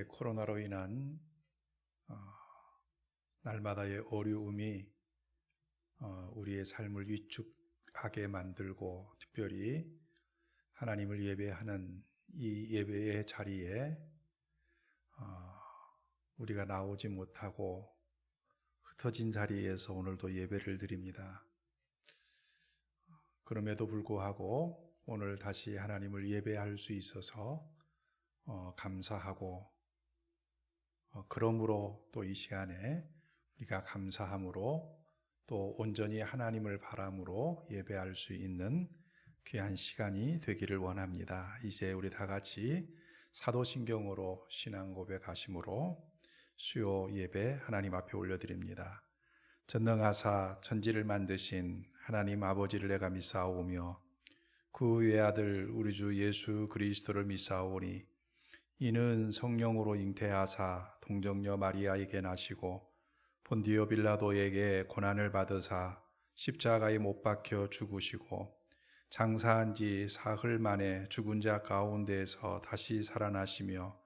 코로나로 인한 날마다의 어려움이 우리의 삶을 위축하게 만들고, 특별히 하나님을 예배하는 이 예배의 자리에 우리가 나오지 못하고 흩어진 자리에서 오늘도 예배를 드립니다. 그럼에도 불구하고 오늘 다시 하나님을 예배할 수 있어서 감사하고, 그러므로 또 이 시간에 우리가 감사함으로 또 온전히 하나님을 바람으로 예배할 수 있는 귀한 시간이 되기를 원합니다. 이제 우리 다 같이 사도신경으로 신앙 고백하심으로 수요 예배 하나님 앞에 올려드립니다. 전능하사 천지를 만드신 하나님 아버지를 내가 믿사오며 그 외아들 우리 주 예수 그리스도를 믿사오니 이는 성령으로 잉태하사 동정녀 마리아에게 나시고 본디오 빌라도에게 고난을 받으사 십자가에 못 박혀 죽으시고 장사한 지 사흘 만에 죽은 자 가운데에서 다시 살아나시며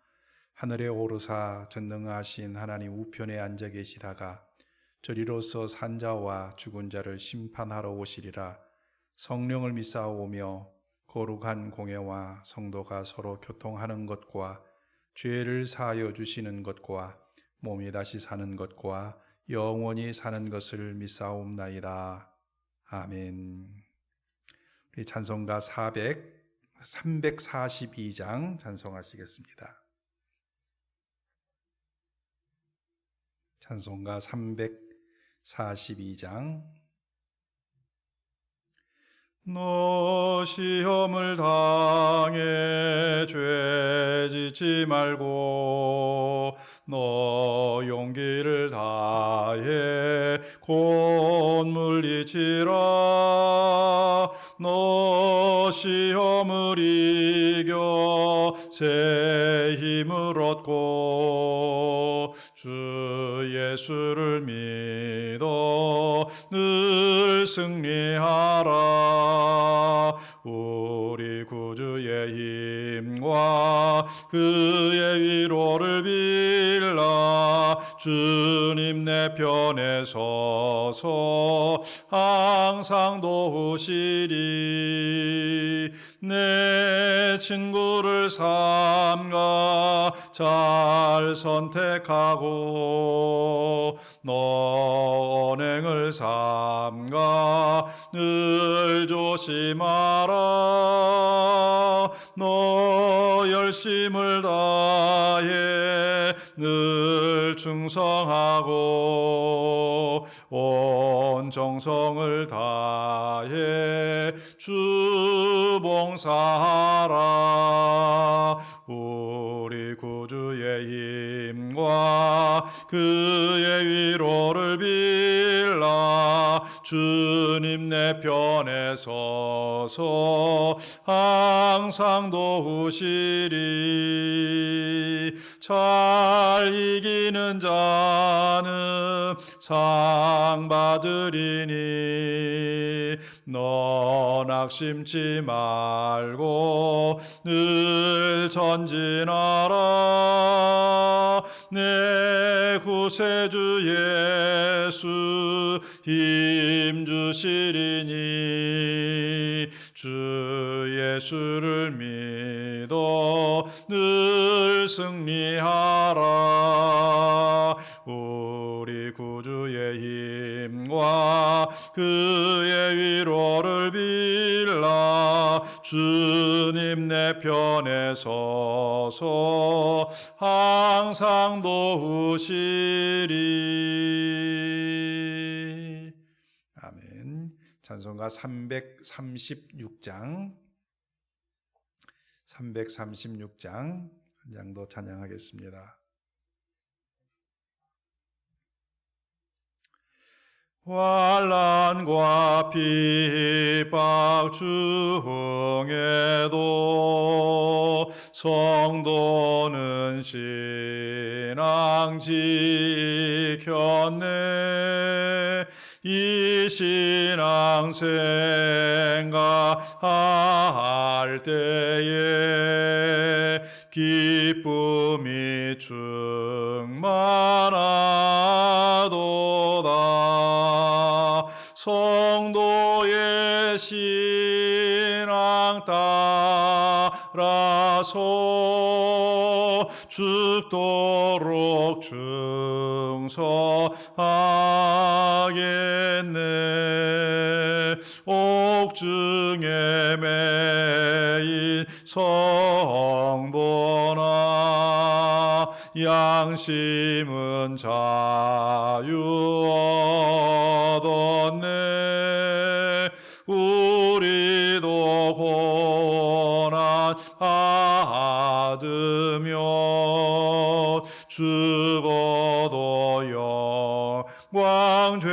하늘에 오르사 전능하신 하나님 우편에 앉아 계시다가 저리로서 산자와 죽은 자를 심판하러 오시리라. 성령을 믿사오며 거룩한 공회와 성도가 서로 교통하는 것과 죄를 사하여 주시는 것과 몸이 다시 사는 것과 영원히 사는 것을 믿사옵나이다. 아멘. 우리 찬송가 342장 찬송하시겠습니다. 찬송가 342장. 너 시험을 당해 죄 짓지 말고 너 용기를 다해 곧 물리치라. 너 시험을 이겨 새 힘을 얻고 주 예수를 믿어 늘 승리하라. 우리 구주의 힘과 그의 위로를 빌라. 주님 내 편에 서서 항상 도우시리. 내 친구를 삼가 잘 선택하고 너 언행을 삼가 늘 조심하라. 너 열심을 다해 늘 충성하고 온 정성을 다해 주 봉사하라. 우리 구주의 힘과 그의 위로를 빌라. 주님 내 편에 서서 항상 도우시리. 잘 이기는 자는 상 받으리니 너 낙심치 말고 늘 전진하라. 내 구세주 예수 힘 주시리니 주 예수를 믿어 늘 승리하라. 우리 구주의 힘과 그의 위로를 빌라. 주님 내 편에 서서 항상 도우시리. 아멘. 찬송가 336장 한 장도 찬양하겠습니다. 환난과 핍박 중에도 성도는 신앙 지켰네. 이 신앙 생각할 때에 기쁨이 충만하도다. 성도의 신앙 따라서 죽도록 충성하겠네. 옥중에 매인 성도나 양심은 자유 얻었네. 우리도 고난 받으며 죽어도 영광 되도다.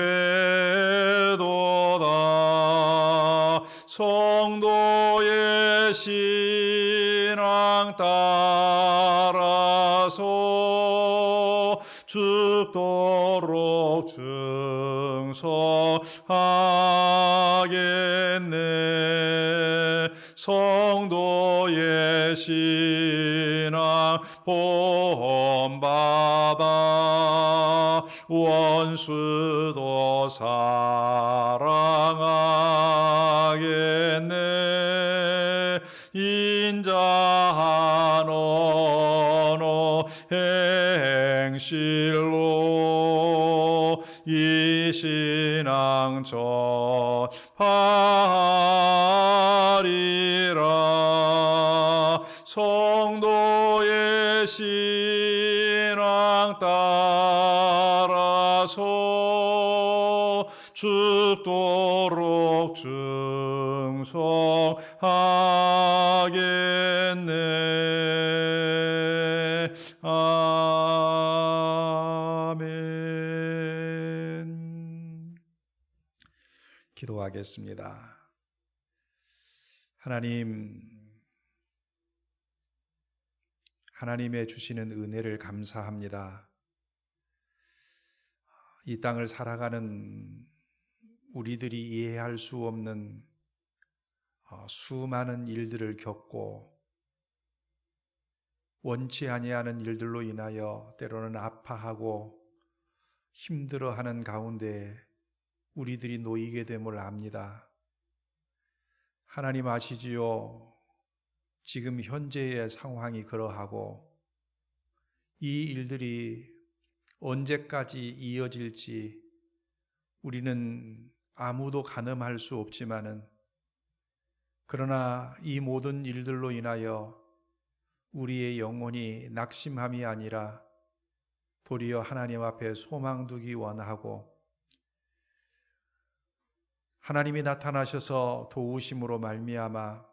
성도의 신앙 따라서 죽도록 충성하겠네. 성도의 신앙 본받아 원수도 사랑하겠네. 인자한 언어 행실로 이 신앙 전하리라. 성도의 신앙 따라서 죽도록 충성하겠네. 아멘. 기도하겠습니다. 하나님의 주시는 은혜를 감사합니다. 이 땅을 살아가는 우리들이 이해할 수 없는 수많은 일들을 겪고 원치 아니하는 일들로 인하여 때로는 아파하고 힘들어하는 가운데 우리들이 놓이게 됨을 압니다. 하나님 아시지요? 지금 현재의 상황이 그러하고 이 일들이 언제까지 이어질지 우리는 아무도 가늠할 수 없지만은, 그러나 이 모든 일들로 인하여 우리의 영혼이 낙심함이 아니라 도리어 하나님 앞에 소망 두기 원하고, 하나님이 나타나셔서 도우심으로 말미암아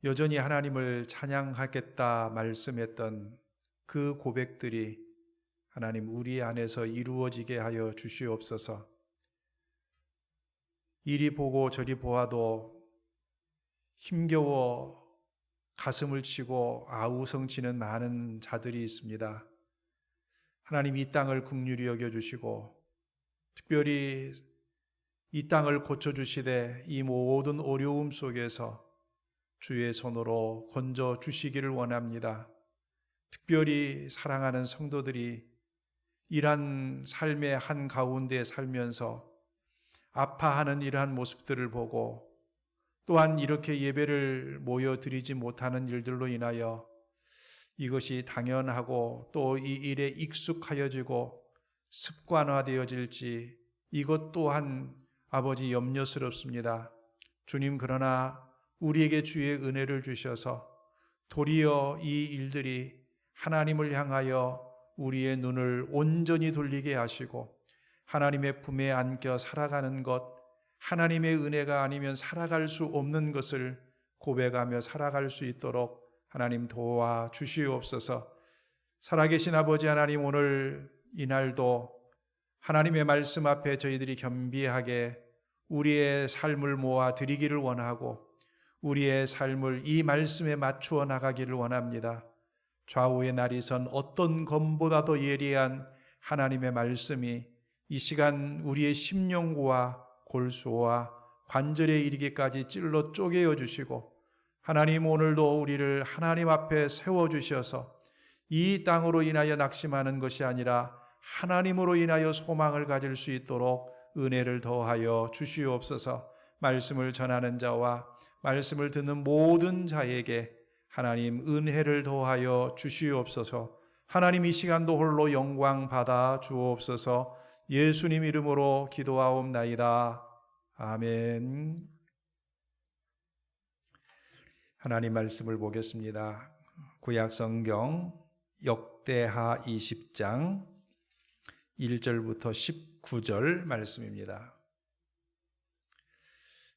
여전히 하나님을 찬양하겠다 말씀했던 그 고백들이 하나님 우리 안에서 이루어지게 하여 주시옵소서. 이리 보고 저리 보아도 힘겨워 가슴을 치고 아우성치는 많은 자들이 있습니다. 하나님 이 땅을 긍휼히 여겨주시고 특별히 이 땅을 고쳐주시되 이 모든 어려움 속에서 주의 손으로 건져주시기를 원합니다. 특별히 사랑하는 성도들이 이러한 삶의 한가운데 살면서 아파하는 이러한 모습들을 보고 또한 이렇게 예배를 모여드리지 못하는 일들로 인하여 이것이 당연하고 또 이 일에 익숙하여지고 습관화되어질지 이것 또한 아버지 염려스럽습니다. 주님, 그러나 우리에게 주의 은혜를 주셔서 도리어 이 일들이 하나님을 향하여 우리의 눈을 온전히 돌리게 하시고 하나님의 품에 안겨 살아가는 것, 하나님의 은혜가 아니면 살아갈 수 없는 것을 고백하며 살아갈 수 있도록 하나님 도와주시옵소서. 살아계신 아버지 하나님, 오늘 이날도 하나님의 말씀 앞에 저희들이 겸비하게 우리의 삶을 모아 드리기를 원하고 우리의 삶을 이 말씀에 맞추어 나가기를 원합니다. 좌우의 날이 선 어떤 검보다도 예리한 하나님의 말씀이 이 시간 우리의 심령과 골수와 관절에 이르기까지 찔러 쪼개어 주시고 하나님 오늘도 우리를 하나님 앞에 세워주셔서 이 땅으로 인하여 낙심하는 것이 아니라 하나님으로 인하여 소망을 가질 수 있도록 은혜를 더하여 주시옵소서. 말씀을 전하는 자와 말씀을 듣는 모든 자에게 하나님 은혜를 더하여 주시옵소서. 하나님 이 시간도 홀로 영광 받아 주옵소서. 예수님 이름으로 기도하옵나이다. 아멘. 하나님 말씀을 보겠습니다. 구약 성경 역대하 20장 1절부터 19절 말씀입니다.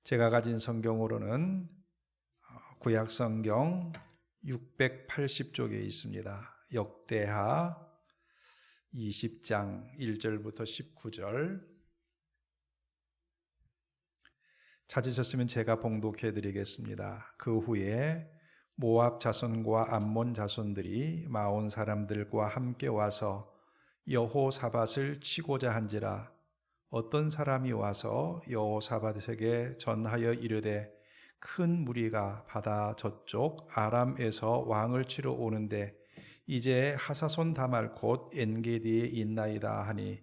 제가 가진 성경으로는 구약 성경 680쪽에 있습니다. 역대하 20장 1절부터 19절 찾으셨으면 제가 봉독해 드리겠습니다. 그 후에 모압 자손과 암몬 자손들이 마온 사람들과 함께 와서 여호사밧을 치고자 한지라. 어떤 사람이 와서 여호사밧에게 전하여 이르되 큰 무리가 바다 저쪽 아람에서 왕을 치러 오는데 이제 하사손 다말 곧 엔게디에 있나이다 하니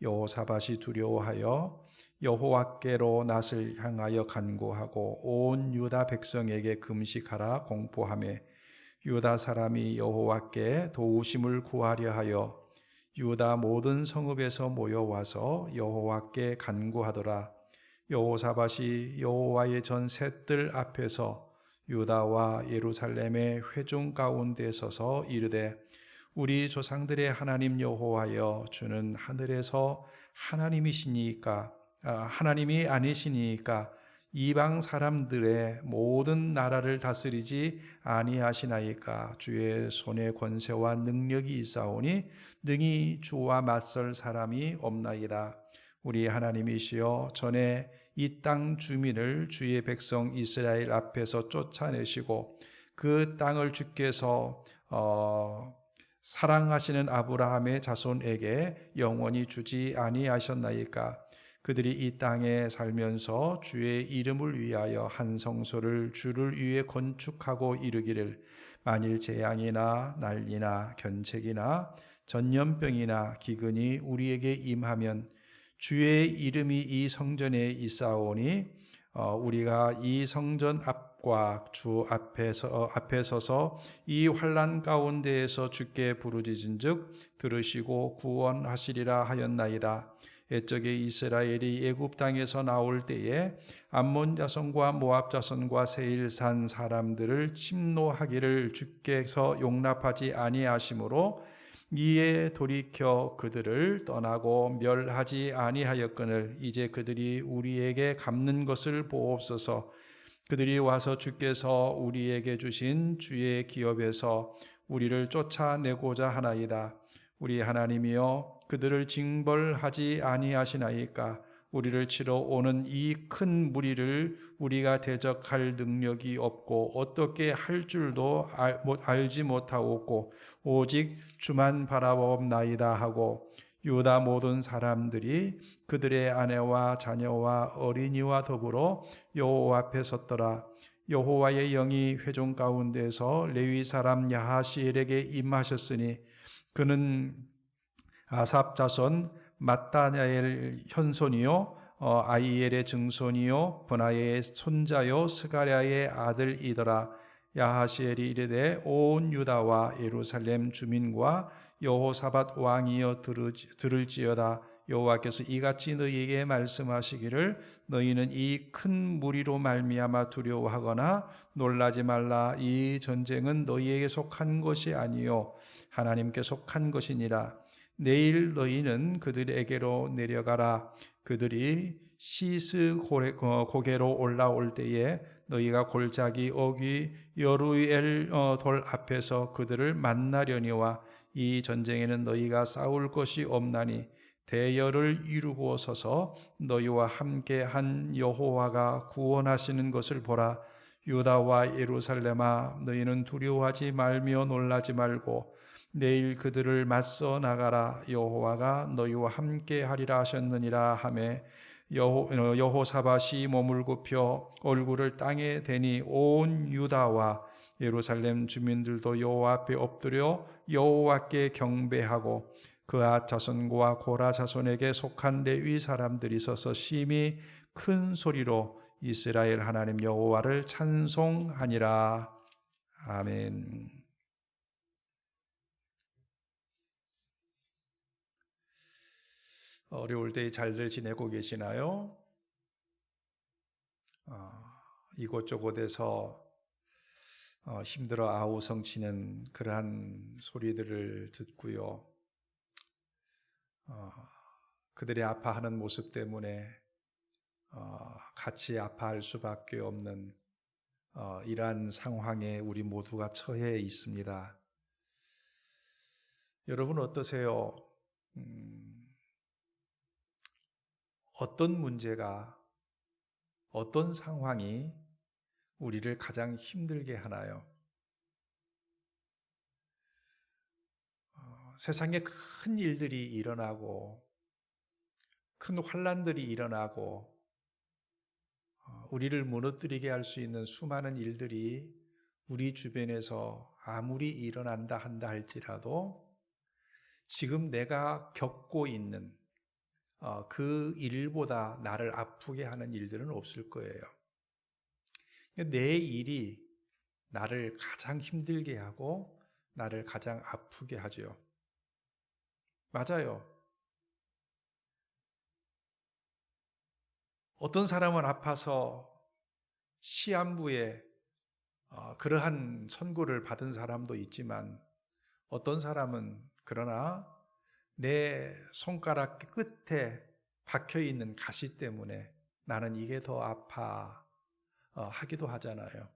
여호사밧이 두려워하여 여호와께로 낯을 향하여 간구하고 온 유다 백성에게 금식하라 공포하며 유다 사람이 여호와께 도우심을 구하려 하여 유다 모든 성읍에서 모여와서 여호와께 간구하더라. 여호사밧이 여호와의 전 셋들 앞에서 유다와 예루살렘의 회중 가운데 서서 이르되 우리 조상들의 하나님 여호와여 주는 하늘에서 하나님이 아니시니까 이방 사람들의 모든 나라를 다스리지 아니하시나이까. 주의 손에 권세와 능력이 있사오니 능히 주와 맞설 사람이 없나이다. 우리 하나님이시여 전에 이 땅 주민을 주의 백성 이스라엘 앞에서 쫓아내시고 그 땅을 주께서 사랑하시는 아브라함의 자손에게 영원히 주지 아니하셨나이까. 그들이 이 땅에 살면서 주의 이름을 위하여 한 성소를 주를 위해 건축하고 이르기를 만일 재앙이나 난리나 견책이나 전염병이나 기근이 우리에게 임하면 주의 이름이 이 성전에 있사오니 우리가 이 성전 앞과 주 앞에 서서 이 환난 가운데에서 주께 부르짖은즉 들으시고 구원하시리라 하였나이다. 옛적에 이스라엘이 애굽 땅에서 나올 때에 암몬 자손과 모압 자손과 세일산 사람들을 침노하기를 주께서 용납하지 아니하심으로 이에 돌이켜 그들을 떠나고 멸하지 아니하였거늘 이제 그들이 우리에게 갚는 것을 보옵소서. 그들이 와서 주께서 우리에게 주신 주의 기업에서 우리를 쫓아내고자 하나이다. 우리 하나님이여 그들을 징벌하지 아니하시나이까. 우리를 치러 오는 이 큰 무리를 우리가 대적할 능력이 없고 어떻게 할 줄도 알지 못하옵고 오직 주만 바라옵나이다 하고 유다 모든 사람들이 그들의 아내와 자녀와 어린이와 더불어 여호와 앞에 섰더라. 여호와의 영이 회중 가운데서 레위 사람 야하시엘에게 임하셨으니 그는 아삽 자손 마따냐엘 현손이요 아이엘의 증손이요 브나의 손자요 스가랴의 아들이더라. 야하시엘이 이르되 온 유다와 예루살렘 주민과 여호사밧 왕이여 들을지어다. 여호와께서 이같이 너희에게 말씀하시기를 너희는 이 큰 무리로 말미암아 두려워하거나 놀라지 말라. 이 전쟁은 너희에게 속한 것이 아니요 하나님께 속한 것이니라. 내일 너희는 그들에게로 내려가라. 그들이 시스 고개로 올라올 때에 너희가 골짜기 어귀 여루엘 돌 앞에서 그들을 만나려니와 이 전쟁에는 너희가 싸울 것이 없나니 대열을 이루고 서서 너희와 함께한 여호와가 구원하시는 것을 보라. 유다와 예루살렘아 너희는 두려워하지 말며 놀라지 말고 내일 그들을 맞서 나가라. 여호와가 너희와 함께하리라 하셨느니라 하매 여호사밧이 몸을 굽혀 얼굴을 땅에 대니 온 유다와 예루살렘 주민들도 여호와 앞에 엎드려 여호와께 경배하고 그앗 자손과 고라 자손에게 속한 레위 사람들이 서서 심히 큰 소리로 이스라엘 하나님 여호와를 찬송하니라. 아멘. 어려울 때 잘들 지내고 계시나요? 이곳저곳에서 힘들어 아우성치는 그러한 소리들을 듣고요. 그들의 아파하는 모습 때문에 같이 아파할 수밖에 없는 이러한 상황에 우리 모두가 처해 있습니다. 여러분 어떠세요? 어떤 문제가, 어떤 상황이 우리를 가장 힘들게 하나요? 세상에 큰 일들이 일어나고 큰 환난들이 일어나고 우리를 무너뜨리게 할 수 있는 수많은 일들이 우리 주변에서 아무리 일어난다 한다 할지라도 지금 내가 겪고 있는 그 일보다 나를 아프게 하는 일들은 없을 거예요. 내 일이 나를 가장 힘들게 하고 나를 가장 아프게 하죠. 맞아요. 어떤 사람은 아파서 시한부에 그러한 선고를 받은 사람도 있지만 어떤 사람은 그러나 내 손가락 끝에 박혀있는 가시 때문에 나는 이게 더 아파 하기도 하잖아요.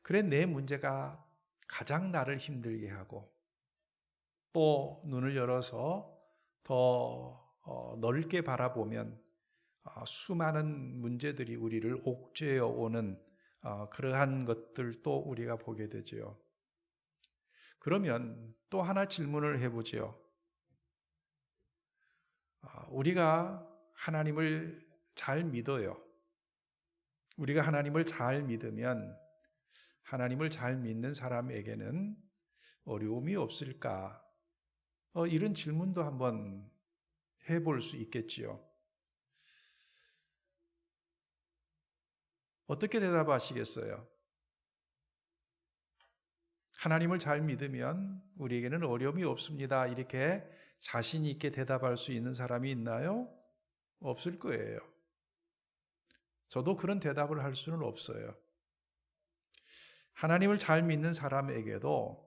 그래 내 문제가 가장 나를 힘들게 하고 또 눈을 열어서 더 넓게 바라보면 수많은 문제들이 우리를 옥죄어 오는 그러한 것들도 우리가 보게 되죠. 그러면 또 하나 질문을 해보죠. 우리가 하나님을 잘 믿어요. 우리가 하나님을 잘 믿으면 하나님을 잘 믿는 사람에게는 어려움이 없을까? 이런 질문도 한번 해볼 수 있겠지요. 어떻게 대답하시겠어요? 하나님을 잘 믿으면 우리에게는 어려움이 없습니다. 이렇게 자신 있게 대답할 수 있는 사람이 있나요? 없을 거예요. 저도 그런 대답을 할 수는 없어요. 하나님을 잘 믿는 사람에게도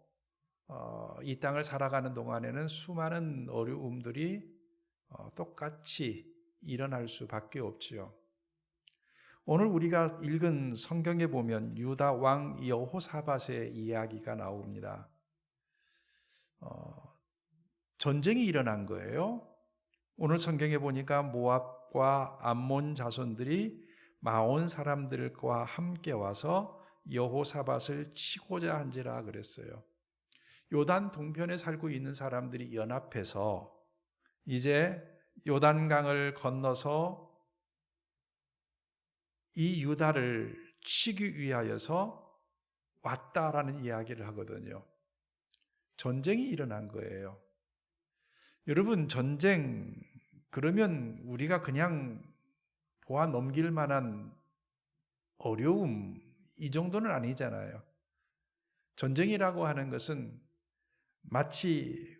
이 땅을 살아가는 동안에는 수많은 어려움들이 똑같이 일어날 수밖에 없지요. 오늘 우리가 읽은 성경에 보면 유다 왕 여호사밧의 이야기가 나옵니다. 전쟁이 일어난 거예요. 오늘 성경에 보니까 모압과 암몬 자손들이 마온 사람들과 함께 와서 여호사밧을 치고자 한지라 그랬어요. 요단 동편에 살고 있는 사람들이 연합해서 이제 요단강을 건너서 이 유다를 치기 위하여서 왔다라는 이야기를 하거든요. 전쟁이 일어난 거예요. 여러분, 전쟁 그러면 우리가 그냥 보아 넘길 만한 어려움 이 정도는 아니잖아요. 전쟁이라고 하는 것은 마치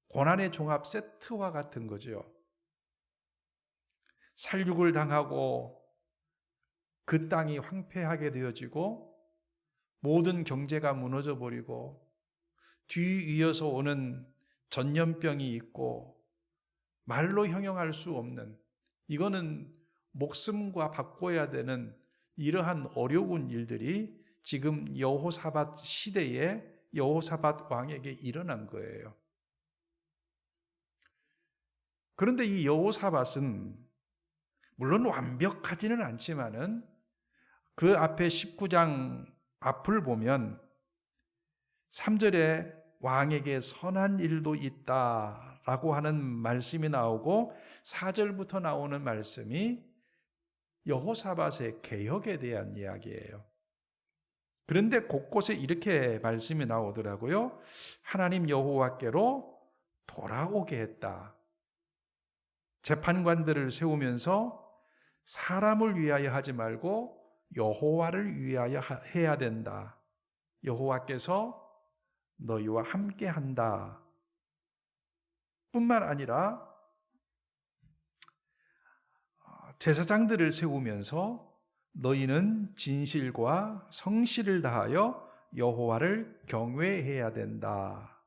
고난의 종합 세트와 같은 거죠. 살육을 당하고 그 땅이 황폐하게 되어지고 모든 경제가 무너져 버리고 뒤이어서 오는 전염병이 있고 말로 형용할 수 없는, 이거는 목숨과 바꿔야 되는 이러한 어려운 일들이 지금 여호사밧 시대에 여호사밧 왕에게 일어난 거예요. 그런데 이 여호사밧은 물론 완벽하지는 않지만은 그 앞에 19장 앞을 보면 3절에 왕에게 선한 일도 있다라고 하는 말씀이 나오고 4절부터 나오는 말씀이 여호사밧의 개혁에 대한 이야기예요. 그런데 곳곳에 이렇게 말씀이 나오더라고요. 하나님 여호와께로 돌아오게 했다. 재판관들을 세우면서 사람을 위하여 하지 말고 여호와를 위하여 해야 된다. 여호와께서 너희와 함께 한다. 뿐만 아니라 제사장들을 세우면서 너희는 진실과 성실을 다하여 여호와를 경외해야 된다.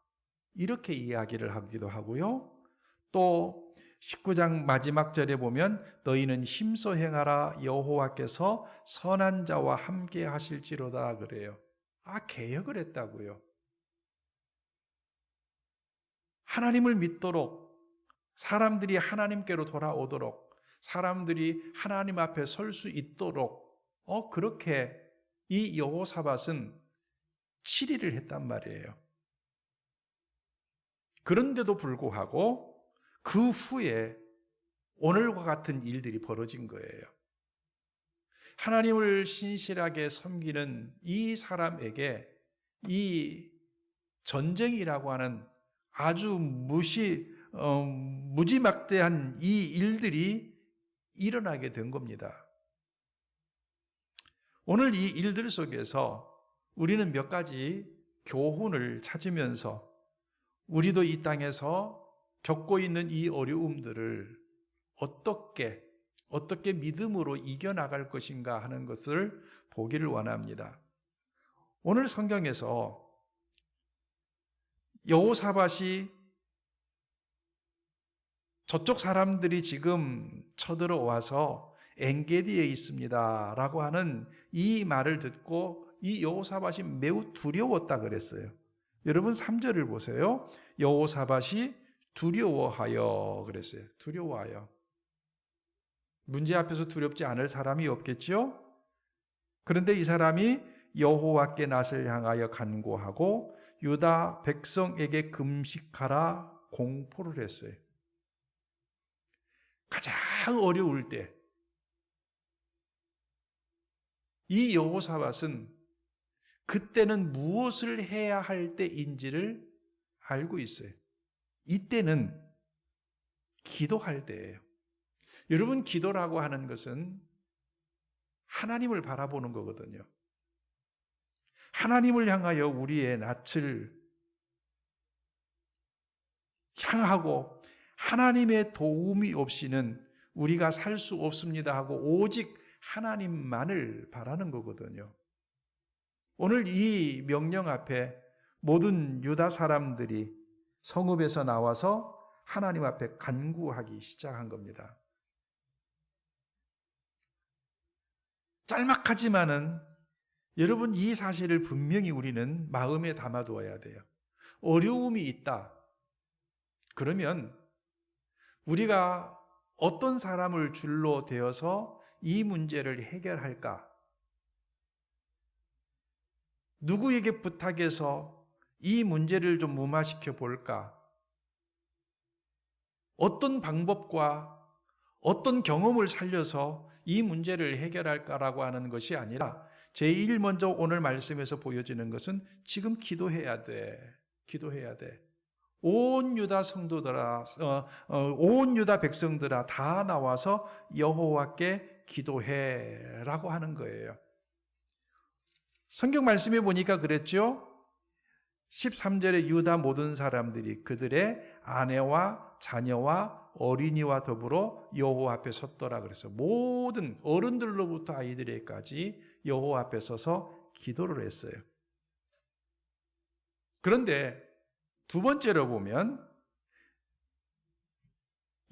이렇게 이야기를 하기도 하고요. 또 19장 마지막 절에 보면 너희는 힘써 행하라 여호와께서 선한 자와 함께 하실지로다 그래요. 개혁을 했다고요. 하나님을 믿도록, 사람들이 하나님께로 돌아오도록, 사람들이 하나님 앞에 설 수 있도록 그렇게 이 여호사밧은 7일을 했단 말이에요. 그런데도 불구하고 그 후에 오늘과 같은 일들이 벌어진 거예요. 하나님을 신실하게 섬기는 이 사람에게 이 전쟁이라고 하는 아주 무지막대한 이 일들이 일어나게 된 겁니다. 오늘 이 일들 속에서 우리는 몇 가지 교훈을 찾으면서 우리도 이 땅에서 겪고 있는 이 어려움들을 어떻게 믿음으로 이겨나갈 것인가 하는 것을 보기를 원합니다. 오늘 성경에서 여호사밧이 저쪽 사람들이 지금 쳐들어와서 엔게디에 있습니다 라고 하는 이 말을 듣고 이 여호사밧이 매우 두려웠다 그랬어요. 여러분 3절을 보세요. 여호사밧이 두려워하여 그랬어요. 두려워하여. 문제 앞에서 두렵지 않을 사람이 없겠죠? 그런데 이 사람이 여호와께 낯을 향하여 간구하고 유다 백성에게 금식하라 공포를 했어요. 가장 어려울 때 이 여호사밧은 그때는 무엇을 해야 할 때인지를 알고 있어요. 이때는 기도할 때예요. 여러분, 기도라고 하는 것은 하나님을 바라보는 거거든요. 하나님을 향하여 우리의 낯을 향하고 하나님의 도움이 없이는 우리가 살 수 없습니다 하고 오직 하나님만을 바라는 거거든요. 오늘 이 명령 앞에 모든 유다 사람들이 성읍에서 나와서 하나님 앞에 간구하기 시작한 겁니다. 짤막하지만은 여러분 이 사실을 분명히 우리는 마음에 담아두어야 돼요. 어려움이 있다. 그러면 우리가 어떤 사람을 줄로 대어서 이 문제를 해결할까? 누구에게 부탁해서 이 문제를 좀 무마시켜 볼까? 어떤 방법과 어떤 경험을 살려서 이 문제를 해결할까라고 하는 것이 아니라 제일 먼저 오늘 말씀에서 보여지는 것은 지금 기도해야 돼. 기도해야 돼. 온 유다 성도들아, 온 유다 백성들아 다 나와서 여호와께 기도해라고 하는 거예요. 성경 말씀에 보니까 그랬죠. 13절에 유다 모든 사람들이 그들의 아내와 자녀와 어린이와 더불어 여호와 앞에 섰더라 그래서 모든 어른들로부터 아이들에까지 여호와 앞에 서서 기도를 했어요. 그런데 두 번째로 보면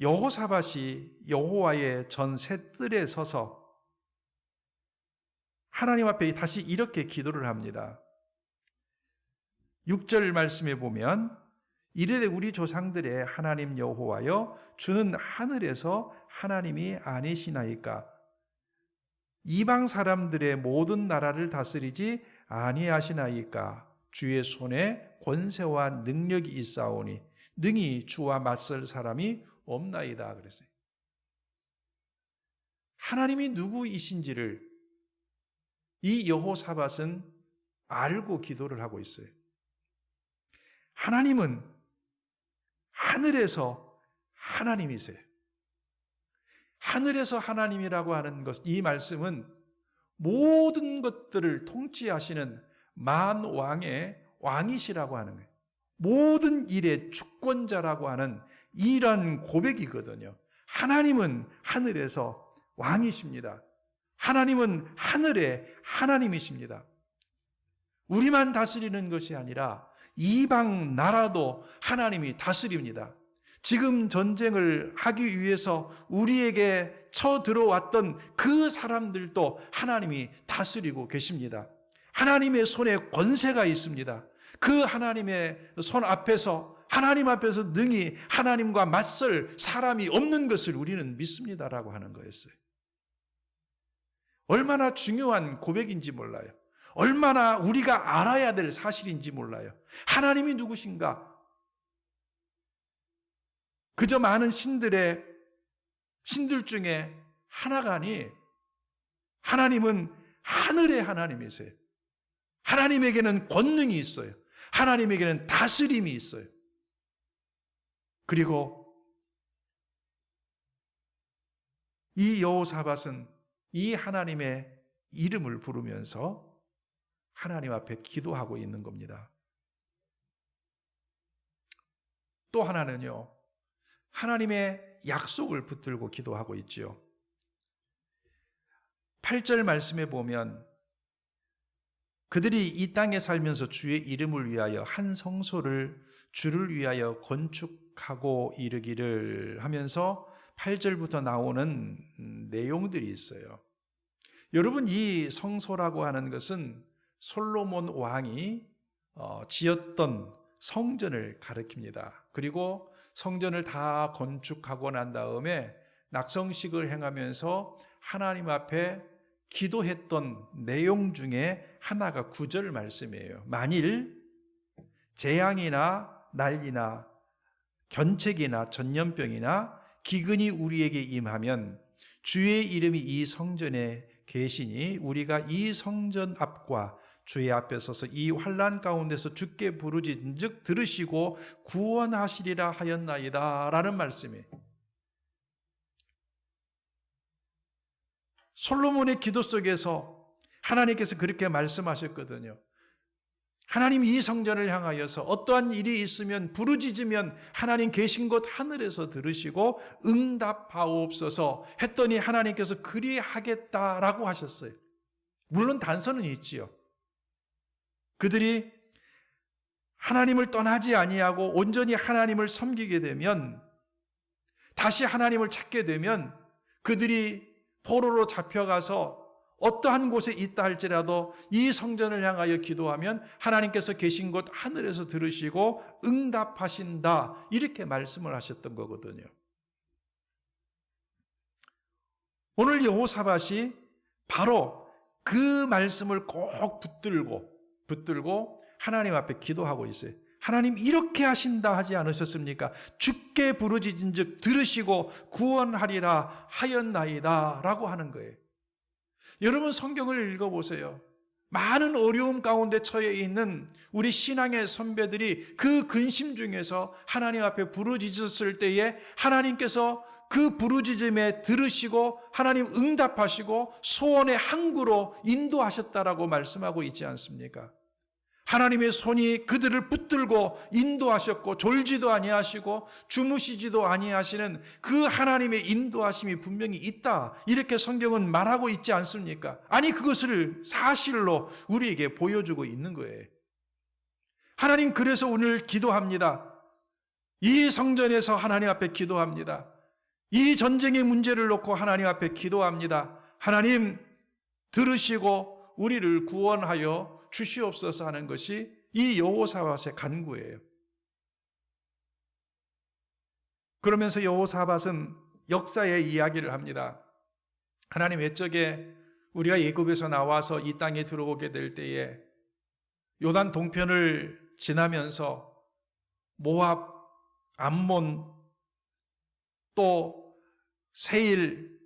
여호사밧이 여호와의 전 셋들에 서서 하나님 앞에 다시 이렇게 기도를 합니다. 6절 말씀에 보면 이르되 우리 조상들의 하나님 여호와여 주는 하늘에서 하나님이 아니시나이까 이방 사람들의 모든 나라를 다스리지 아니하시나이까 주의 손에 권세와 능력이 있사오니 능히 주와 맞설 사람이 없나이다 그랬어요. 하나님이 누구이신지를 이 여호사밧은 알고 기도를 하고 있어요. 하나님은 하늘에서 하나님이세요. 하늘에서 하나님이라고 하는 것, 이 말씀은 모든 것들을 통치하시는 만왕의 왕이시라고 하는 거예요. 모든 일의 주권자라고 하는 이런 고백이거든요. 하나님은 하늘에서 왕이십니다. 하나님은 하늘의 하나님이십니다. 우리만 다스리는 것이 아니라 이방 나라도 하나님이 다스립니다. 지금 전쟁을 하기 위해서 우리에게 쳐들어왔던 그 사람들도 하나님이 다스리고 계십니다. 하나님의 손에 권세가 있습니다. 그 하나님의 손 앞에서, 하나님 앞에서 능히 하나님과 맞설 사람이 없는 것을 우리는 믿습니다라고 하는 거였어요. 얼마나 중요한 고백인지 몰라요. 얼마나 우리가 알아야 될 사실인지 몰라요. 하나님이 누구신가? 그저 많은 신들 중에 하나가 아니, 하나님은 하늘의 하나님이세요. 하나님에게는 권능이 있어요. 하나님에게는 다스림이 있어요. 그리고 이 여호사밧은 이 하나님의 이름을 부르면서 하나님 앞에 기도하고 있는 겁니다. 또 하나는요, 하나님의 약속을 붙들고 기도하고 있지요. 8절 말씀에 보면 그들이 이 땅에 살면서 주의 이름을 위하여 한 성소를 주를 위하여 건축하고 이르기를 하면서 8절부터 나오는 내용들이 있어요. 여러분, 이 성소라고 하는 것은 솔로몬 왕이 지었던 성전을 가리킵니다. 그리고 성전을 다 건축하고 난 다음에 낙성식을 행하면서 하나님 앞에 기도했던 내용 중에 하나가 9절 말씀이에요. 만일 재앙이나 난리나 견책이나 전염병이나 기근이 우리에게 임하면 주의 이름이 이 성전에 계시니 우리가 이 성전 앞과 주의 앞에 서서 이 환난 가운데서 주께 부르짖은즉 들으시고 구원하시리라 하였나이다 라는 말씀이에요. 솔로몬의 기도 속에서 하나님께서 그렇게 말씀하셨거든요. 하나님 이 성전을 향하여서 어떠한 일이 있으면 부르짖으면 하나님 계신 곳 하늘에서 들으시고 응답하옵소서 했더니 하나님께서 그리하겠다라고 하셨어요. 물론 단서는 있지요. 그들이 하나님을 떠나지 아니하고 온전히 하나님을 섬기게 되면, 다시 하나님을 찾게 되면 그들이 포로로 잡혀가서 어떠한 곳에 있다 할지라도 이 성전을 향하여 기도하면 하나님께서 계신 곳 하늘에서 들으시고 응답하신다, 이렇게 말씀을 하셨던 거거든요. 오늘 여호사밧이 바로 그 말씀을 꼭 붙들고 하나님 앞에 기도하고 있어요. 하나님 이렇게 하신다 하지 않으셨습니까? 주께 부르짖은즉 들으시고 구원하리라 하였나이다 라고 하는 거예요. 여러분, 성경을 읽어보세요. 많은 어려움 가운데 처해 있는 우리 신앙의 선배들이 그 근심 중에서 하나님 앞에 부르짖었을 때에 하나님께서 그 부르짖음에 들으시고 하나님 응답하시고 소원의 항구로 인도하셨다라고 말씀하고 있지 않습니까? 하나님의 손이 그들을 붙들고 인도하셨고 졸지도 아니하시고 주무시지도 아니하시는 그 하나님의 인도하심이 분명히 있다, 이렇게 성경은 말하고 있지 않습니까? 아니, 그것을 사실로 우리에게 보여주고 있는 거예요. 하나님, 그래서 오늘 기도합니다. 이 성전에서 하나님 앞에 기도합니다. 이 전쟁의 문제를 놓고 하나님 앞에 기도합니다. 하나님 들으시고 우리를 구원하여 주시옵소서 하는 것이 이 여호사밧의 간구예요. 그러면서 여호사밧은 역사의 이야기를 합니다. 하나님, 옛적에 우리가 애굽에서 나와서 이 땅에 들어오게 될 때에 요단 동편을 지나면서 모압, 암몬, 또 세일,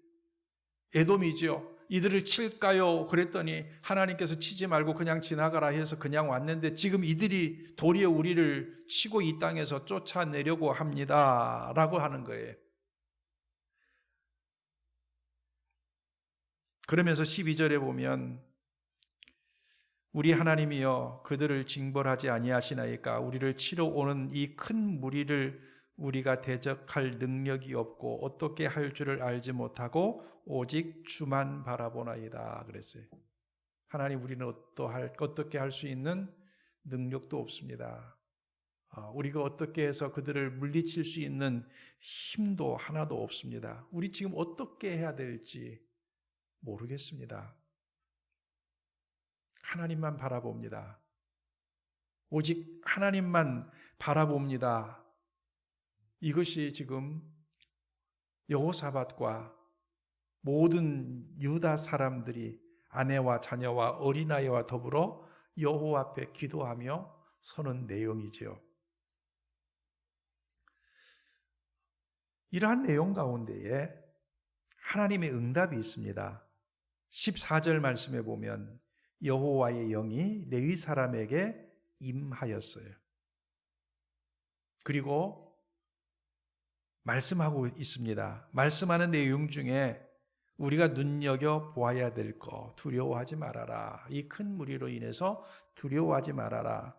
에돔이죠. 이들을 칠까요? 그랬더니 하나님께서 치지 말고 그냥 지나가라 해서 그냥 왔는데 지금 이들이 도리어 우리를 치고 이 땅에서 쫓아내려고 합니다. 라고 하는 거예요. 그러면서 12절에 보면 우리 하나님이여 그들을 징벌하지 아니하시나이까 우리를 치러 오는 이 큰 무리를 우리가 대적할 능력이 없고 어떻게 할 줄을 알지 못하고 오직 주만 바라보나이다 그랬어요. 하나님 우리는 어떻게 할 수 있는 능력도 없습니다. 우리가 어떻게 해서 그들을 물리칠 수 있는 힘도 하나도 없습니다. 우리 지금 어떻게 해야 될지 모르겠습니다. 하나님만 바라봅니다. 오직 하나님만 바라봅니다. 이것이 지금 여호사밧과 모든 유다 사람들이 아내와 자녀와 어린아이와 더불어 여호와 앞에 기도하며 서는 내용이지요. 이러한 내용 가운데에 하나님의 응답이 있습니다. 14절 말씀에 보면 여호와의 영이 레위 사람에게 임하였어요. 그리고 말씀하고 있습니다. 말씀하는 내용 중에 우리가 눈여겨 보아야 될 것, 두려워하지 말아라. 이 큰 무리로 인해서 두려워하지 말아라.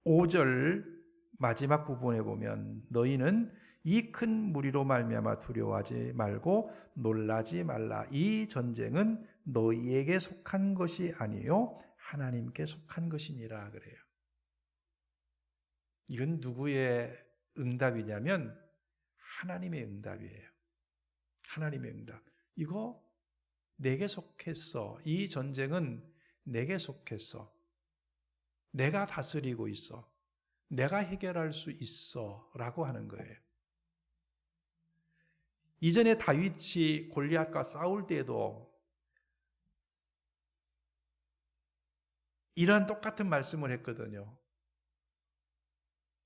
15절 마지막 부분에 보면 너희는 이 큰 무리로 말미암아 두려워하지 말고 놀라지 말라. 이 전쟁은 너희에게 속한 것이 아니요 하나님께 속한 것이니라 그래요. 이건 누구의 응답이냐면 하나님의 응답이에요. 하나님의 응답. 이거 내게 속했어. 이 전쟁은 내게 속했어. 내가 다스리고 있어. 내가 해결할 수 있어. 라고 하는 거예요. 이전에 다윗이 골리앗과 싸울 때에도 이러한 똑같은 말씀을 했거든요.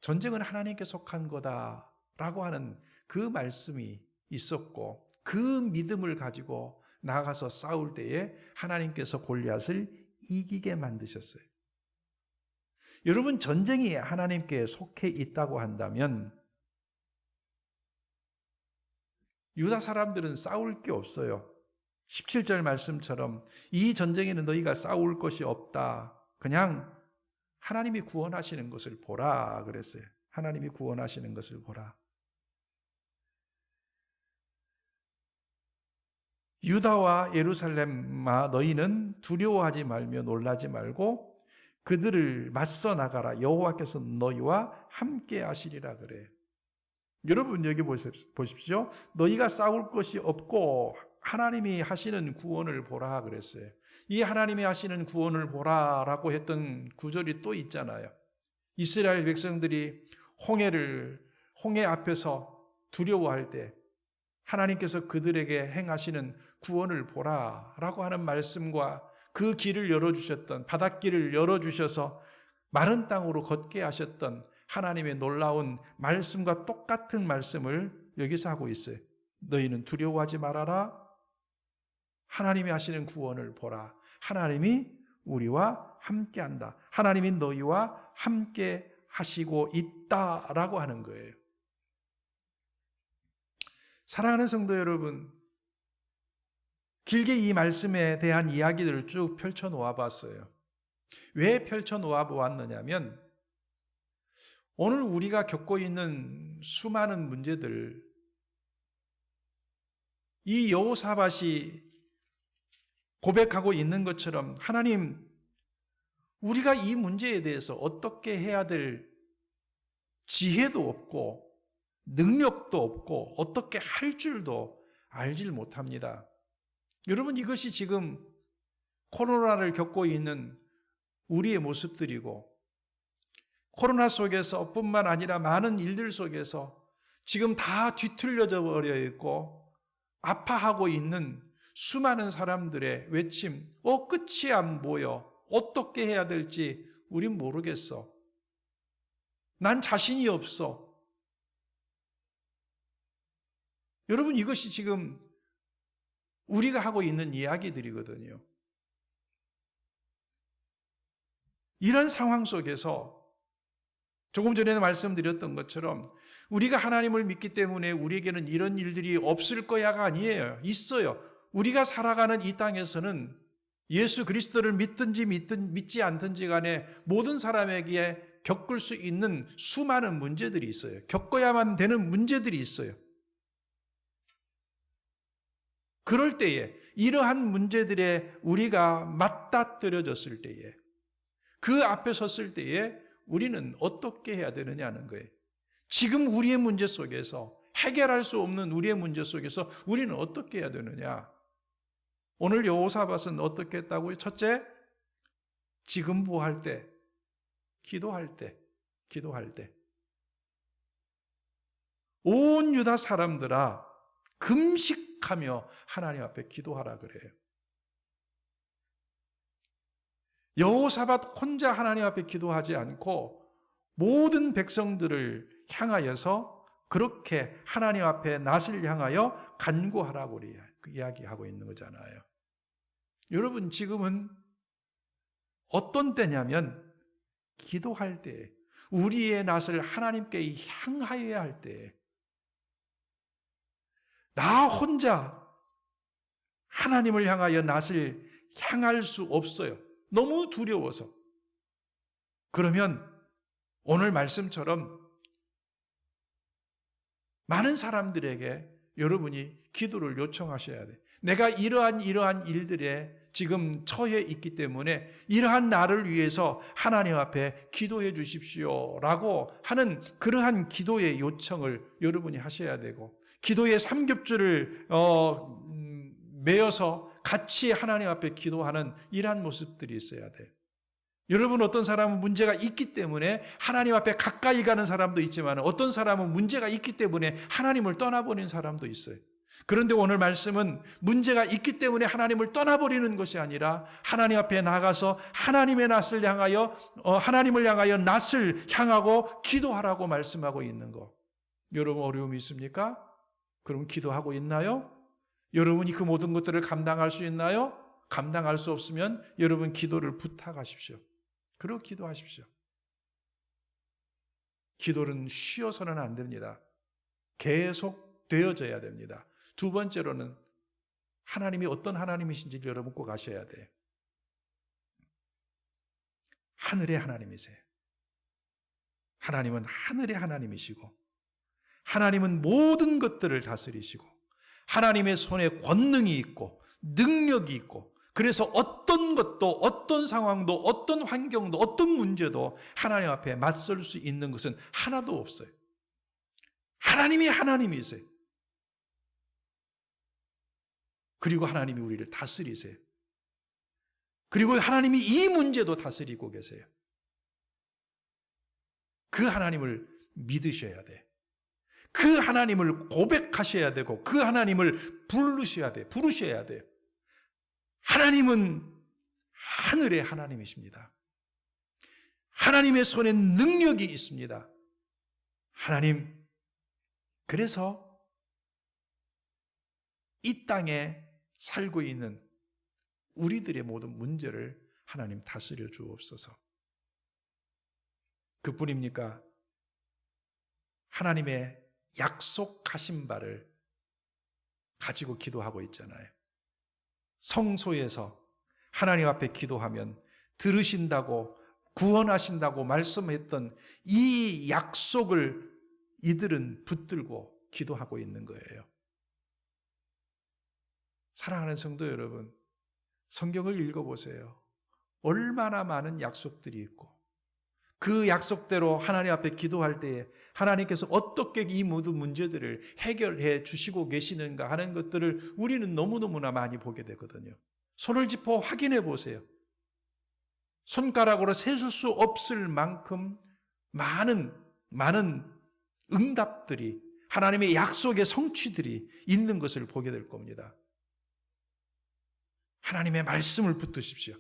전쟁은 하나님께 속한 거다라고 하는 그 말씀이 있었고 그 믿음을 가지고 나가서 싸울 때에 하나님께서 골리앗을 이기게 만드셨어요. 여러분 전쟁이 하나님께 속해 있다고 한다면 유다 사람들은 싸울 게 없어요. 17절 말씀처럼 이 전쟁에는 너희가 싸울 것이 없다. 그냥 하나님이 구원하시는 것을 보라 그랬어요. 하나님이 구원하시는 것을 보라. 유다와 예루살렘아 너희는 두려워하지 말며 놀라지 말고 그들을 맞서 나가라. 여호와께서 너희와 함께 하시리라 그래. 여러분 여기 보십시오. 너희가 싸울 것이 없고 하나님이 하시는 구원을 보라 그랬어요. 이 하나님이 하시는 구원을 보라라고 했던 구절이 또 있잖아요. 이스라엘 백성들이 홍해 앞에서 두려워할 때 하나님께서 그들에게 행하시는 구원을 보라라고 하는 말씀과 그 길을 열어주셨던 바닷길을 열어주셔서 마른 땅으로 걷게 하셨던 하나님의 놀라운 말씀과 똑같은 말씀을 여기서 하고 있어요. 너희는 두려워하지 말아라. 하나님이 하시는 구원을 보라. 하나님이 우리와 함께한다. 하나님이 너희와 함께 하시고 있다라고 하는 거예요. 사랑하는 성도 여러분, 길게 이 말씀에 대한 이야기들을 쭉 펼쳐 놓아 봤어요. 왜 펼쳐 놓아 보았느냐면 오늘 우리가 겪고 있는 수많은 문제들, 이 여호사밧이 고백하고 있는 것처럼 하나님, 우리가 이 문제에 대해서 어떻게 해야 될 지혜도 없고 능력도 없고 어떻게 할 줄도 알질 못합니다. 여러분 이것이 지금 코로나를 겪고 있는 우리의 모습들이고 코로나 속에서 뿐만 아니라 많은 일들 속에서 지금 다 뒤틀려져 버려 있고 아파하고 있는 수많은 사람들의 외침, 끝이 안 보여. 어떻게 해야 될지 우린 모르겠어. 난 자신이 없어. 여러분 이것이 지금 우리가 하고 있는 이야기들이거든요. 이런 상황 속에서 조금 전에 말씀드렸던 것처럼 우리가 하나님을 믿기 때문에 우리에게는 이런 일들이 없을 거야가 아니에요. 있어요. 우리가 살아가는 이 땅에서는 예수 그리스도를 믿든지 믿지 않든지 간에 모든 사람에게 겪을 수 있는 수많은 문제들이 있어요. 겪어야만 되는 문제들이 있어요. 그럴 때에 이러한 문제들에 우리가 맞닥뜨려졌을 때에 그 앞에 섰을 때에 우리는 어떻게 해야 되느냐는 거예요. 지금 우리의 문제 속에서 해결할 수 없는 우리의 문제 속에서 우리는 어떻게 해야 되느냐. 오늘 여호사밧은 어떻게 했다고요? 첫째, 지금 뭐 할 때? 기도할 때. 온 유다 사람들아 금식하며 하나님 앞에 기도하라 그래요. 여호사밧 혼자 하나님 앞에 기도하지 않고 모든 백성들을 향하여서 그렇게 하나님 앞에 낯을 향하여 간구하라고 이야기하고 있는 거잖아요. 여러분 지금은 어떤 때냐면 기도할 때, 우리의 낯을 하나님께 향하여야 할 때, 나 혼자 하나님을 향하여 낯을 향할 수 없어요. 너무 두려워서. 그러면 오늘 말씀처럼 많은 사람들에게 여러분이 기도를 요청하셔야 돼요. 내가 이러한 일들에 지금 처해 있기 때문에 이러한 나를 위해서 하나님 앞에 기도해 주십시오 라고 하는 그러한 기도의 요청을 여러분이 하셔야 되고, 기도의 삼겹줄을 매어서 같이 하나님 앞에 기도하는 이러한 모습들이 있어야 돼요. 여러분 어떤 사람은 문제가 있기 때문에 하나님 앞에 가까이 가는 사람도 있지만 어떤 사람은 문제가 있기 때문에 하나님을 떠나버린 사람도 있어요. 그런데 오늘 말씀은 문제가 있기 때문에 하나님을 떠나버리는 것이 아니라 하나님 앞에 나가서 하나님의 낯을 향하여 하나님을 향하여 낯을 향하고 기도하라고 말씀하고 있는 거. 여러분 어려움이 있습니까? 그럼 기도하고 있나요? 여러분이 그 모든 것들을 감당할 수 있나요? 감당할 수 없으면 여러분 기도를 부탁하십시오. 그리고 기도하십시오. 기도는 쉬어서는 안 됩니다. 계속 되어져야 됩니다. 두 번째로는 하나님이 어떤 하나님이신지를 여러분 꼭 아셔야 돼요. 하늘의 하나님이세요. 하나님은 하늘의 하나님이시고 하나님은 모든 것들을 다스리시고 하나님의 손에 권능이 있고 능력이 있고, 그래서 어떤 것도 어떤 상황도 어떤 환경도 어떤 문제도 하나님 앞에 맞설 수 있는 것은 하나도 없어요. 하나님이 하나님이세요. 그리고 하나님이 우리를 다스리세요. 그리고 하나님이 이 문제도 다스리고 계세요. 그 하나님을 믿으셔야 돼. 그 하나님을 고백하셔야 되고 그 하나님을 부르셔야 돼요. 하나님은 하늘의 하나님이십니다. 하나님의 손에 능력이 있습니다. 하나님, 그래서 이 땅에 살고 있는 우리들의 모든 문제를 하나님 다스려 주옵소서. 그뿐입니까? 하나님의 약속하신 바를 가지고 기도하고 있잖아요. 성소에서 하나님 앞에 기도하면 들으신다고 구원하신다고 말씀했던 이 약속을 이들은 붙들고 기도하고 있는 거예요. 사랑하는 성도 여러분, 성경을 읽어보세요. 얼마나 많은 약속들이 있고 그 약속대로 하나님 앞에 기도할 때에 하나님께서 어떻게 이 모든 문제들을 해결해 주시고 계시는가 하는 것들을 우리는 너무너무나 많이 보게 되거든요. 손을 짚어 확인해 보세요. 손가락으로 세줄 수 없을 만큼 많은 응답들이, 하나님의 약속의 성취들이 있는 것을 보게 될 겁니다. 하나님의 말씀을 붙드십시오.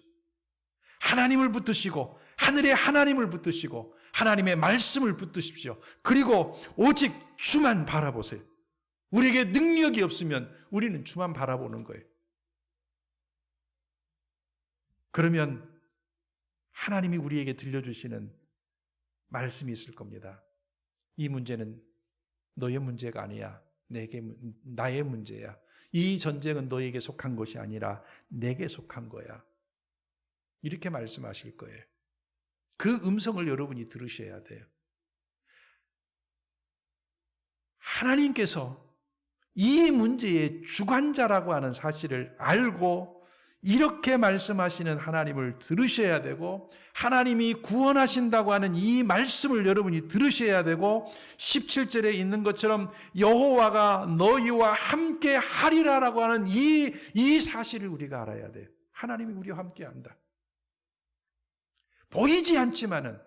하나님을 붙드시고 하늘의 하나님을 붙드시고 하나님의 말씀을 붙드십시오. 그리고 오직 주만 바라보세요. 우리에게 능력이 없으면 우리는 주만 바라보는 거예요. 그러면 하나님이 우리에게 들려주시는 말씀이 있을 겁니다. 이 문제는 너의 문제가 아니야. 나의 문제야. 이 전쟁은 너에게 속한 것이 아니라 내게 속한 거야. 이렇게 말씀하실 거예요. 그 음성을 여러분이 들으셔야 돼요. 하나님께서 이 문제의 주관자라고 하는 사실을 알고 이렇게 말씀하시는 하나님을 들으셔야 되고, 하나님이 구원하신다고 하는 이 말씀을 여러분이 들으셔야 되고, 17절에 있는 것처럼 여호와가 너희와 함께 하리라라고 하는 이 사실을 우리가 알아야 돼요. 하나님이 우리와 함께 한다. 보이지 않지만은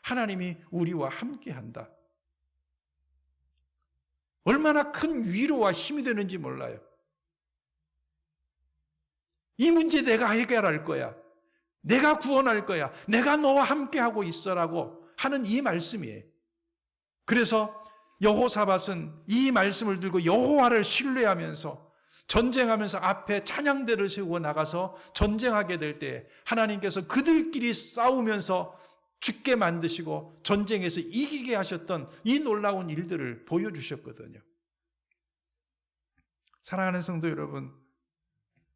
하나님이 우리와 함께 한다. 얼마나 큰 위로와 힘이 되는지 몰라요. 이 문제 내가 해결할 거야. 내가 구원할 거야. 내가 너와 함께하고 있어라고 하는 이 말씀이에요. 그래서 여호사밧은 이 말씀을 들고 여호와를 신뢰하면서 전쟁하면서 앞에 찬양대를 세우고 나가서 전쟁하게 될 때 하나님께서 그들끼리 싸우면서 죽게 만드시고 전쟁에서 이기게 하셨던 이 놀라운 일들을 보여주셨거든요. 사랑하는 성도 여러분,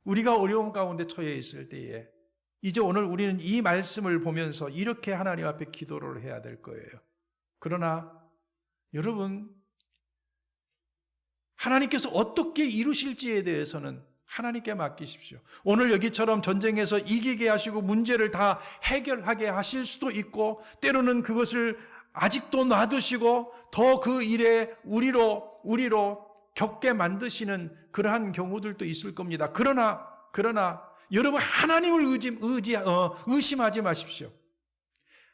우리가 어려움 가운데 처해 있을 때에 이제 오늘 우리는 이 말씀을 보면서 이렇게 하나님 앞에 기도를 해야 될 거예요. 그러나 여러분, 하나님께서 어떻게 이루실지에 대해서는 하나님께 맡기십시오. 오늘 여기처럼 전쟁에서 이기게 하시고 문제를 다 해결하게 하실 수도 있고, 때로는 그것을 아직도 놔두시고 더 그 일에 우리로 겪게 만드시는 그러한 경우들도 있을 겁니다. 그러나 여러분, 하나님을 의심하지 마십시오.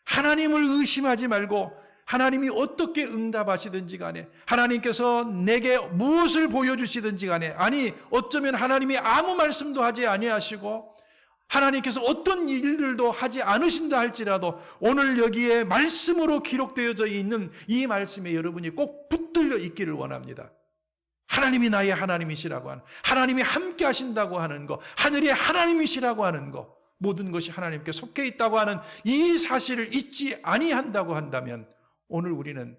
하나님을 의심하지 말고 하나님이 어떻게 응답하시든지 간에, 하나님께서 내게 무엇을 보여주시든지 간에, 아니 어쩌면 하나님이 아무 말씀도 하지 아니하시고 하나님께서 어떤 일들도 하지 않으신다 할지라도 오늘 여기에 말씀으로 기록되어져 있는 이 말씀에 여러분이 꼭 붙들려 있기를 원합니다. 하나님이 나의 하나님이시라고 하는, 하나님이 함께 하신다고 하는 것, 하늘의 하나님이시라고 하는 것, 모든 것이 하나님께 속해 있다고 하는 이 사실을 잊지 아니한다고 한다면 오늘 우리는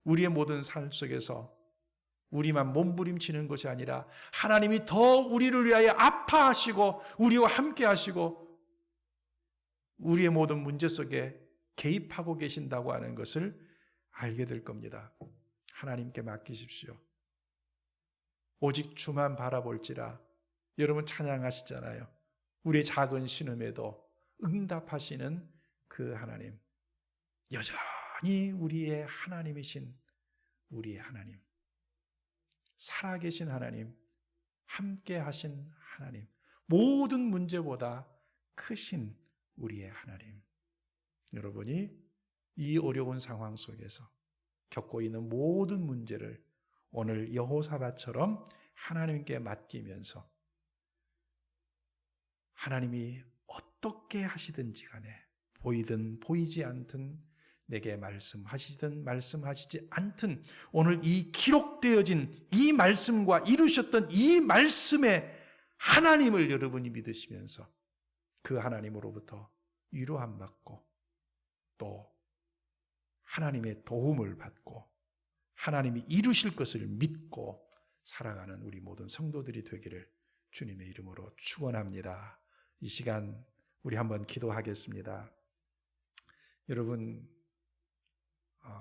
우리의 모든 삶 속에서 우리만 몸부림치는 것이 아니라 하나님이 더 우리를 위하여 아파하시고 우리와 함께 하시고 우리의 모든 문제 속에 개입하고 계신다고 하는 것을 알게 될 겁니다. 하나님께 맡기십시오. 오직 주만 바라볼지라. 여러분 찬양하시잖아요. 우리의 작은 신음에도 응답하시는 그 하나님, 여전히 우리의 하나님이신 우리의 하나님, 살아계신 하나님, 함께 하신 하나님, 모든 문제보다 크신 우리의 하나님. 여러분이 이 어려운 상황 속에서 겪고 있는 모든 문제를 오늘 여호사밧처럼 하나님께 맡기면서 하나님이 어떻게 하시든지 간에 보이든 보이지 않든 내게 말씀하시든 말씀하시지 않든 오늘 이 기록되어진 이 말씀과 이루셨던 이 말씀의 하나님을 여러분이 믿으시면서 그 하나님으로부터 위로함 받고 또 하나님의 도움을 받고 하나님이 이루실 것을 믿고 살아가는 우리 모든 성도들이 되기를 주님의 이름으로 축원합니다. 이 시간 우리 한번 기도하겠습니다. 여러분,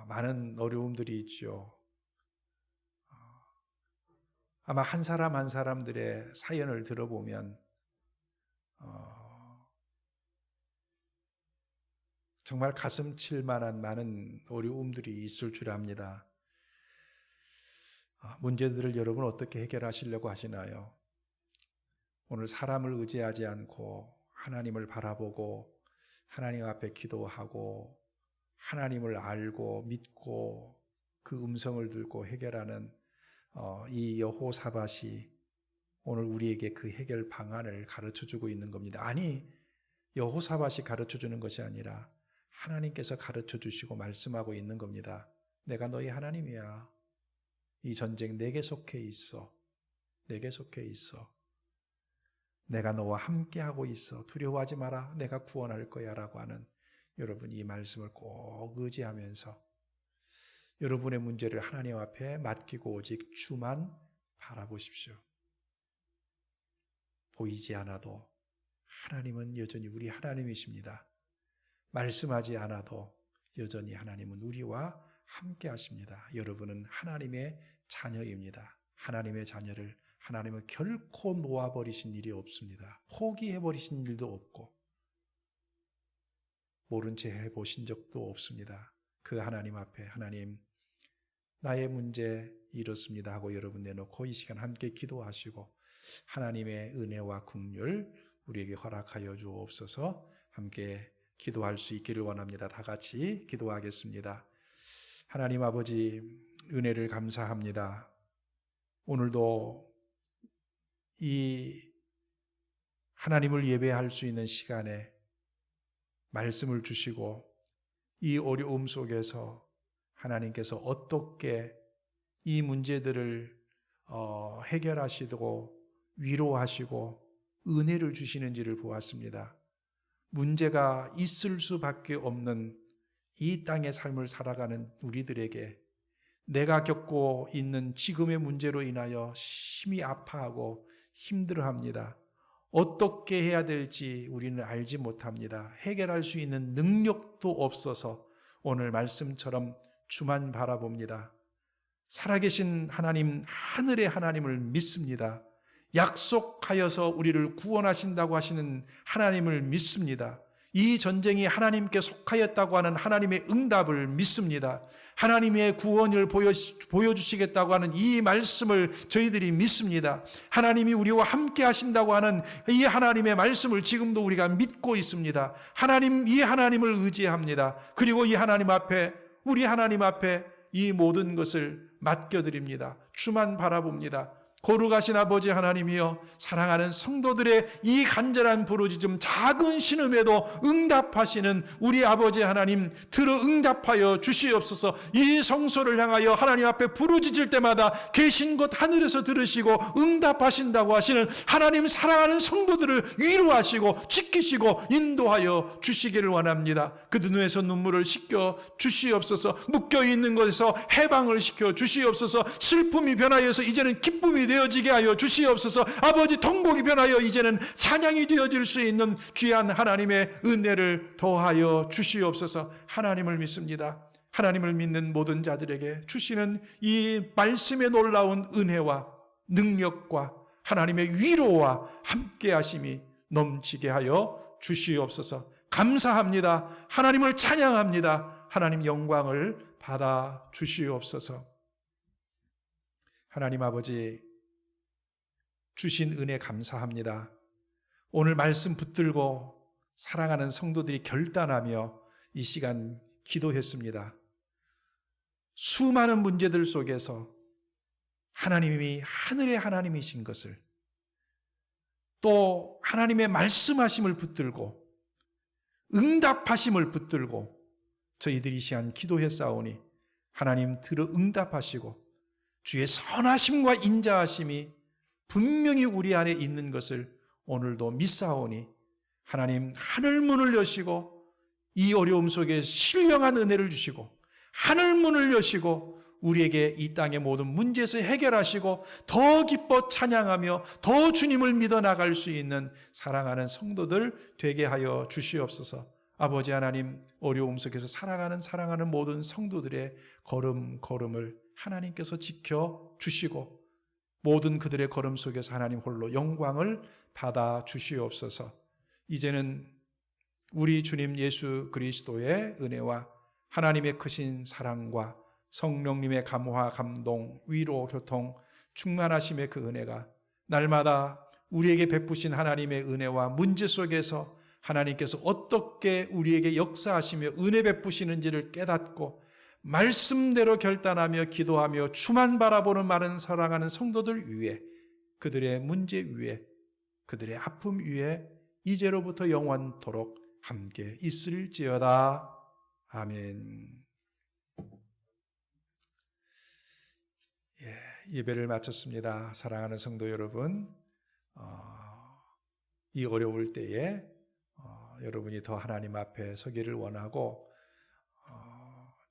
많은 어려움들이 있죠. 아마 한 사람 한 사람들의 사연을 들어보면 정말 가슴 칠 만한 많은 어려움들이 있을 줄 압니다. 문제들을 여러분 어떻게 해결하시려고 하시나요? 오늘 사람을 의지하지 않고 하나님을 바라보고 하나님 앞에 기도하고 하나님을 알고 믿고 그 음성을 듣고 해결하는 이 여호사밧이 오늘 우리에게 그 해결 방안을 가르쳐주고 있는 겁니다. 아니, 여호사밧이 가르쳐주는 것이 아니라 하나님께서 가르쳐주시고 말씀하고 있는 겁니다. 내가 너희 하나님이야. 이 전쟁 내게 속해 있어. 내게 속해 있어. 내가 너와 함께하고 있어. 두려워하지 마라. 내가 구원할 거야 라고 하는 여러분 이 말씀을 꼭 의지하면서 여러분의 문제를 하나님 앞에 맡기고 오직 주만 바라보십시오. 보이지 않아도 하나님은 여전히 우리 하나님이십니다. 말씀하지 않아도 여전히 하나님은 우리와 함께 하십니다. 여러분은 하나님의 자녀입니다. 하나님의 자녀를 하나님은 결코 놓아버리신 일이 없습니다. 포기해버리신 일도 없고 모른 채 해보신 적도 없습니다. 그 하나님 앞에 하나님 나의 문제 이렇습니다 하고 여러분 내놓고 이 시간 함께 기도하시고 하나님의 은혜와 긍휼 우리에게 허락하여 주옵소서. 함께 기도할 수 있기를 원합니다. 다 같이 기도하겠습니다. 하나님 아버지 은혜를 감사합니다. 오늘도 이 하나님을 예배할 수 있는 시간에 말씀을 주시고 이 어려움 속에서 하나님께서 어떻게 이 문제들을 해결하시고 위로하시고 은혜를 주시는지를 보았습니다. 문제가 있을 수밖에 없는 이 땅의 삶을 살아가는 우리들에게 내가 겪고 있는 지금의 문제로 인하여 심히 아파하고 힘들어합니다. 어떻게 해야 될지 우리는 알지 못합니다. 해결할 수 있는 능력도 없어서 오늘 말씀처럼 주만 바라봅니다. 살아계신 하나님, 하늘의 하나님을 믿습니다. 약속하여서 우리를 구원하신다고 하시는 하나님을 믿습니다. 이 전쟁이 하나님께 속하였다고 하는 하나님의 응답을 믿습니다. 하나님의 구원을 보여주시겠다고 하는 이 말씀을 저희들이 믿습니다. 하나님이 우리와 함께 하신다고 하는 이 하나님의 말씀을 지금도 우리가 믿고 있습니다. 하나님, 이 하나님을 의지합니다. 그리고 이 하나님 앞에, 우리 하나님 앞에 이 모든 것을 맡겨드립니다. 주만 바라봅니다. 거룩하신 아버지 하나님이여, 사랑하는 성도들의 이 간절한 부르짖음, 작은 신음에도 응답하시는 우리 아버지 하나님, 들어 응답하여 주시옵소서. 이 성소를 향하여 하나님 앞에 부르짖을 때마다 계신 곳 하늘에서 들으시고 응답하신다고 하시는 하나님, 사랑하는 성도들을 위로하시고 지키시고 인도하여 주시기를 원합니다. 그 눈에서 눈물을 씻겨 주시옵소서. 묶여있는 것에서 해방을 시켜 주시옵소서. 슬픔이 변하여서 이제는 기쁨이 되어지게 하여 주시옵소서. 아버지, 통곡이 변하여 이제는 찬양이 되어질 수 있는 귀한 하나님의 은혜를 더하여 주시옵소서. 하나님을 믿습니다. 하나님을 믿는 모든 자들에게 주시는 이 말씀의 놀라운 은혜와 능력과 하나님의 위로와 함께 하심이 넘치게 하여 주시옵소서. 감사합니다. 하나님을 찬양합니다. 하나님 영광을 받아 주시옵소서. 하나님 아버지, 주신 은혜 감사합니다. 오늘 말씀 붙들고 사랑하는 성도들이 결단하며 이 시간 기도했습니다. 수많은 문제들 속에서 하나님이 하늘의 하나님이신 것을, 또 하나님의 말씀하심을 붙들고 응답하심을 붙들고 저희들이 이 시간 기도했사오니 하나님 들어 응답하시고 주의 선하심과 인자하심이 분명히 우리 안에 있는 것을 오늘도 믿사오니 하나님, 하늘문을 여시고 이 어려움 속에 신령한 은혜를 주시고 하늘문을 여시고 우리에게 이 땅의 모든 문제에서 해결하시고 더 기뻐 찬양하며 더 주님을 믿어 나갈 수 있는 사랑하는 성도들 되게 하여 주시옵소서. 아버지 하나님, 어려움 속에서 살아가는 사랑하는 모든 성도들의 걸음걸음을 하나님께서 지켜주시고 모든 그들의 걸음 속에서 하나님 홀로 영광을 받아 주시옵소서. 이제는 우리 주님 예수 그리스도의 은혜와 하나님의 크신 사랑과 성령님의 감화, 감동, 위로, 교통, 충만하심의 그 은혜가 날마다 우리에게 베푸신 하나님의 은혜와 문제 속에서 하나님께서 어떻게 우리에게 역사하시며 은혜 베푸시는지를 깨닫고 말씀대로 결단하며 기도하며 주만 바라보는 많은 사랑하는 성도들 위에, 그들의 문제 위에, 그들의 아픔 위에 이제로부터 영원토록 함께 있을지어다. 아멘. 예배를 마쳤습니다. 사랑하는 성도 여러분, 이 어려울 때에 여러분이 더 하나님 앞에 서기를 원하고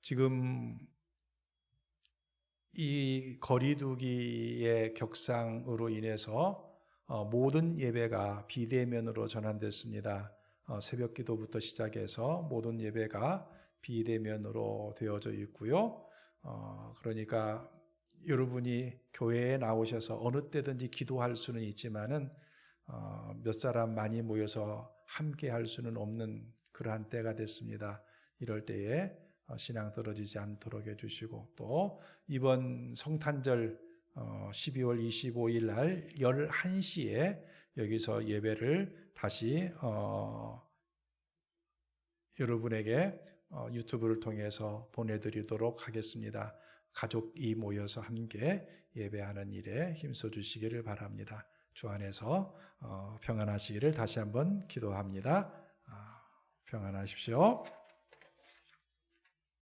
지금 이 거리두기의 격상으로 인해서 모든 예배가 비대면으로 전환됐습니다. 새벽 기도부터 시작해서 모든 예배가 비대면으로 되어져 있고요. 그러니까 여러분이 교회에 나오셔서 어느 때든지 기도할 수는 있지만은 몇 사람 많이 모여서 함께 할 수는 없는 그러한 때가 됐습니다. 이럴 때에 신앙 떨어지지 않도록 해주시고 또 이번 성탄절 12월 25일 날 11시에 여기서 예배를 다시 여러분에게 유튜브를 통해서 보내드리도록 하겠습니다. 가족이 모여서 함께 예배하는 일에 힘써 주시기를 바랍니다. 주 안에서 평안하시기를 다시 한번 기도합니다. 평안하십시오.